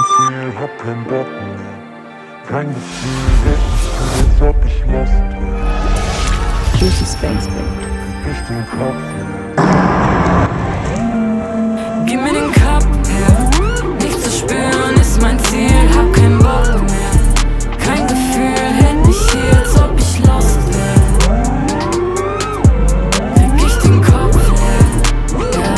Ziel, hab keinen Bock mehr. Kein Gefühl, als ob ich lost bin. Juicy Space Bin. Ich den Kopf her. Gib mir den Cup her. Nichts zu spüren ist mein Ziel, hab keinen Bock mehr. Kein Gefühl, hält mich hier, als ob ich lost wär. Krieg ich den Kopf leer, ja.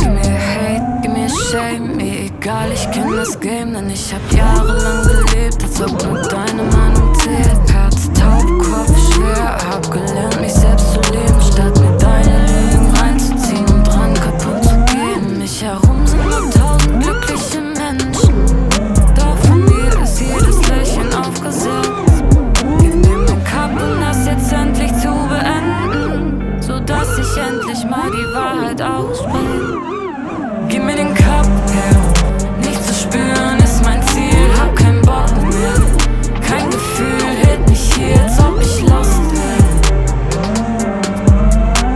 Gib mir Hate, gib mir Shame, mir egal, ich kenn das Game, denn ich hab jahrelang gelebt, als ob nur deine Meinung zählt. Herz taub, Kopf schwer, hab gelernt, mich selbst zu leben, statt mir deine Lügen reinzuziehen und dran kaputt zu gehen. Mich herum sind nur 1000 glückliche Menschen, doch von mir ist jedes Lächeln aufgesetzt. Gib mir mein Cup, um das jetzt endlich zu beenden, sodass ich endlich mal die Wahrheit ausspreche. Gib mir den Cup her. Nichts zu spüren ist mein Ziel, hab keinen Bock mehr. Kein Gefühl hält mich hier, als ob ich lost wär.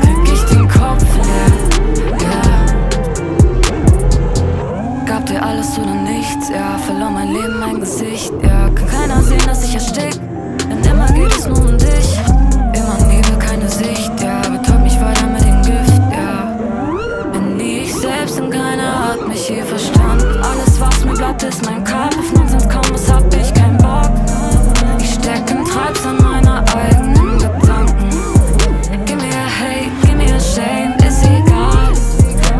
Krieg ich den Kopf leer, ja. Gab dir alles oder nichts, ja. Verlor mein Leben, mein Gesicht, ja. Kann keiner sehen, dass ich erstick, denn immer geht es nur um dich. Immer Nebel, keine Sicht, ja. Betäub mich weiter mit dem Gift, ja. Bin nie ich selbst und keiner hat mich hier verstanden. Alles was mir bleibt ist mein Cup, auf Nonsens kaum was hab ich keinen Bock. Ich steck im Treibsand meiner eigenen Gedanken. Gib mir Hate, gib mir Shame, ist egal.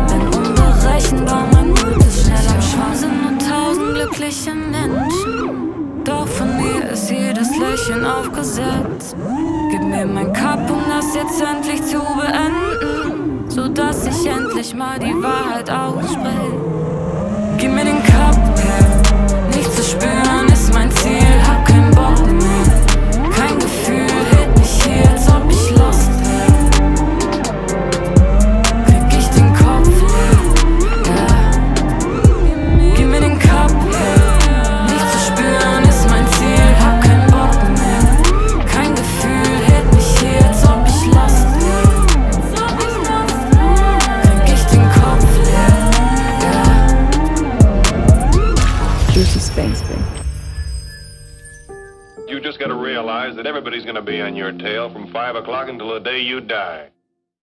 Bin unberechenbar, mein Mut ist schnell am Schwanz. Sind nur 1000 glückliche Menschen, doch von mir ist jedes Lächeln aufgesetzt. Gib mir mein Cup, um das jetzt endlich zu beenden, sodass ich endlich mal die Wahrheit ausspreche. Gib mir den Cup her. Nichts zu spüren ist mein Ziel, hab keinen Bock mehr. Kein Gefühl hält mich hier, als ob ich lost wär. Krieg ich den Kopf leer, ja. Gib mir den Cup her. Nichts zu spüren ist mein Ziel, hab keinen Bock mehr. Kein Gefühl hält mich hier, als ob ich lost wär. Krieg ich den Kopf leer, ja. Juicy Space Bin. You just got to realize that everybody's going to be on your tail from 5 o'clock until the day you die.